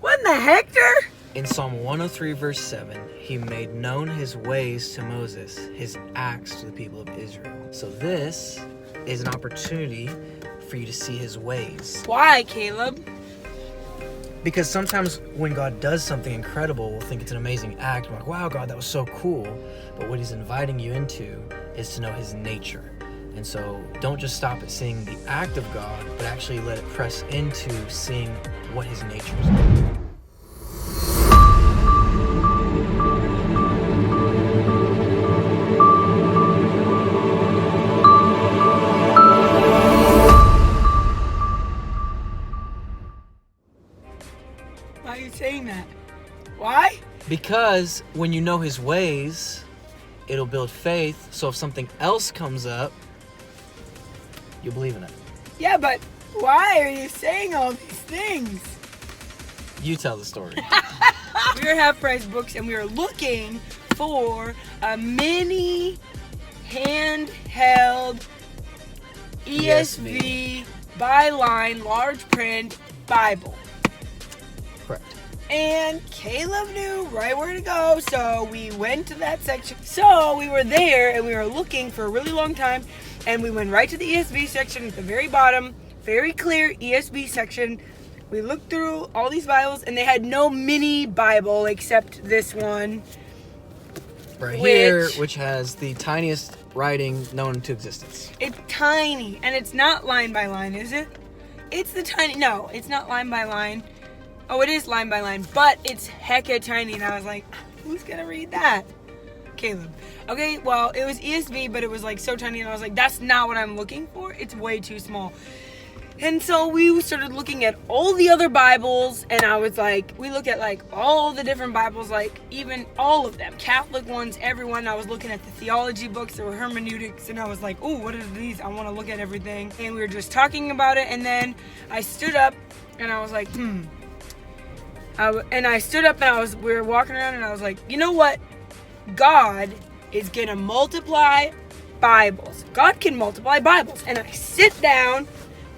What in the Hector? In Psalm 103, verse 7, he made known his ways to Moses, his acts to the people of Israel. So this is an opportunity for you to see his ways. Why, Caleb? Because sometimes when God does something incredible, we'll think it's an amazing act. We're like, wow, God, that was so cool. But what he's inviting you into is to know his nature. And so don't just stop at seeing the act of God, but actually let it press into seeing what his nature is. Why are you saying that? Why? Because when you know his ways, it'll build faith. So if something else comes up, you'll believe in it. Yeah, but why are you saying all these things? You tell the story. We were Half Price Books and we were looking for a mini handheld ESV byline large print Bible. Correct. And Caleb knew right where to go, so we went to that section. So we were there and we were looking for a really long time, and we went right to the ESV section at the very bottom, very clear ESV section. We looked through all these Bibles and they had no mini Bible except this one. Right here, which has the tiniest writing known to existence. It's tiny, and it's not line by line, is it? It's the tiny, no, it's not line by line. Oh, it is line by line, but it's hecka tiny, and I was like, who's gonna read that? Caleb. Okay, well, it was ESV, but it was like so tiny, and I was like, that's not what I'm looking for. It's way too small. And so we started looking at all the other Bibles, and I was like, we looked at like all the different Bibles, like even all of them, Catholic ones, everyone. I was looking at the theology books, there were hermeneutics, and I was like, oh, what are these? I want to look at everything. And we were just talking about it, and then I stood up, and I was like, I stood up and we were walking around and I was like, you know what? God is going to multiply Bibles. God can multiply Bibles. And I sit down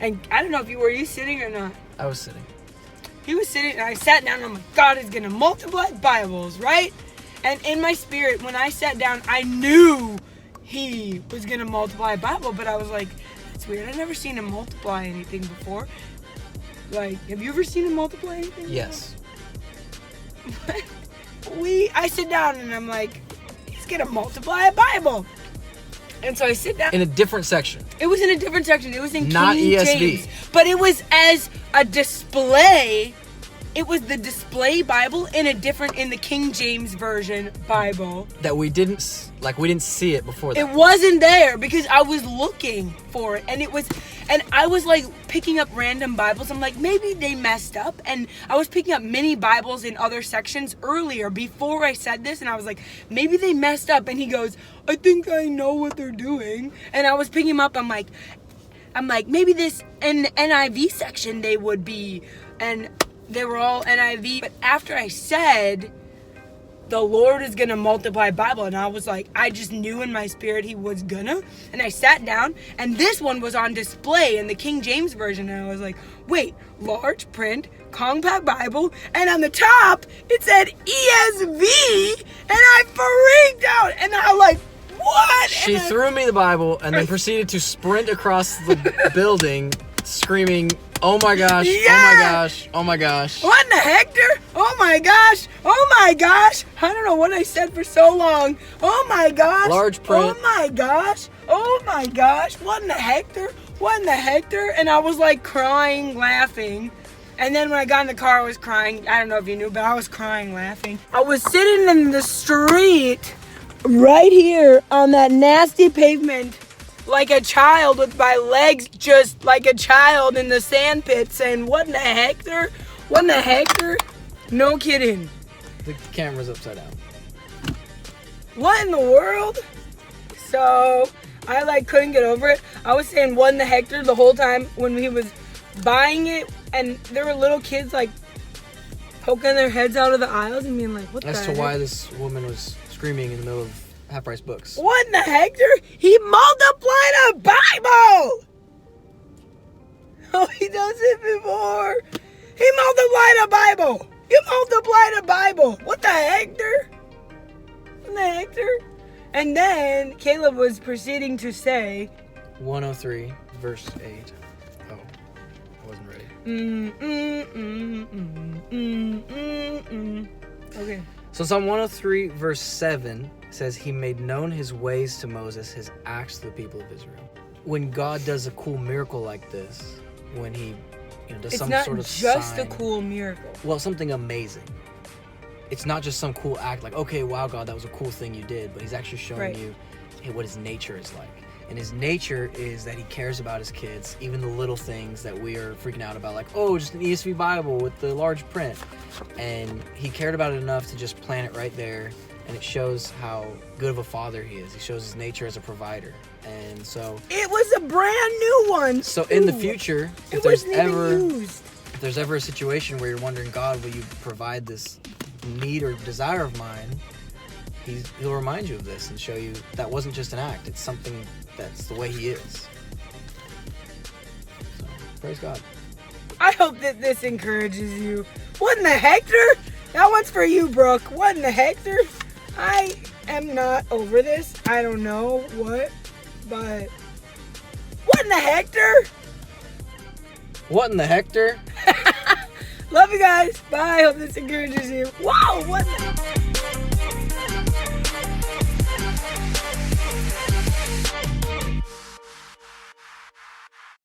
and I don't know if were you sitting or not? I was sitting. He was sitting and I sat down and I'm like, God is going to multiply Bibles, right? And in my spirit, when I sat down, I knew he was going to multiply a Bible, but I was like, that's weird. I've never seen him multiply anything before. Like, have you ever seen him multiply anything? Yes. I sit down and I'm like, he's gonna multiply a Bible. And so I sit down. In a different section. It was in a different section. It was in Not King ESV. James. But it was as a display. It was the display Bible in the King James Version Bible. That we didn't see it before that. It wasn't there because I was looking for it. And I was like picking up random Bibles. I'm like, maybe they messed up. And I was picking up mini Bibles in other sections earlier before I said this. And I was like, maybe they messed up. And he goes, I think I know what they're doing. And I was picking him up. I'm like, maybe this in the NIV section they would be. And they were all NIV. But after I said, the Lord is going to multiply Bible. And I was like, I just knew in my spirit he was gonna. And I sat down and this one was on display in the King James Version. And I was like, wait, large print, compact Bible. And on the top, it said ESV. And I freaked out. And I was like, what? She threw me the Bible and then proceeded to sprint across the building screaming, oh my gosh, yeah. Oh my gosh, oh my gosh. What in the Hector? Oh my gosh, oh my gosh. I don't know what I said for so long. Oh my gosh. Large print. Oh my gosh, oh my gosh. What in the Hector? What in the Hector? And I was like crying, laughing. And then when I got in the car, I was crying. I don't know if you knew, but I was crying, laughing. I was sitting in the street right here on that nasty pavement like a child with my legs just like a child in the sand pit saying, what in the Hector? What in the Hector? No kidding. The camera's upside down. What in the world? So I couldn't get over it. I was saying what in the Hector the whole time when he was buying it, and there were little kids poking their heads out of the aisles and being like, what the heck? As to why this woman was screaming in the middle of Half Price Books. What in the Hector? He multiplied a Bible! Oh, he does it before. He multiplied a Bible. You multiplied a Bible. What the Hector? What the Hector? And then Caleb was proceeding to say, 103, verse 8. Oh, I wasn't ready. Okay. So Psalm 103, verse 7 says, he made known his ways to Moses, his acts to the people of Israel. When God does a cool miracle like this, when he does some sort of It's not just sign, a cool miracle. well, something amazing. It's not just some cool act like, okay, wow, God, that was a cool thing you did, but he's actually showing you what his nature is like. And his nature is that he cares about his kids, even the little things that we are freaking out about, like, oh, just an ESV Bible with the large print. And he cared about it enough to just plant it right there, and it shows how good of a father he is. He shows his nature as a provider. And so it was a brand new one. So in the future, if there's ever a situation where you're wondering, God, will you provide this need or desire of mine, he'll remind you of this and show you that wasn't just an act. It's something that's the way he is. So, praise God. I hope that this encourages you. What in the Hector? That one's for you, Brooke. What in the Hector? I am not over this. I don't know what, but what in the Hector? What in the Hector? Love you guys. Bye. Hope this encourages you. Wow. What the...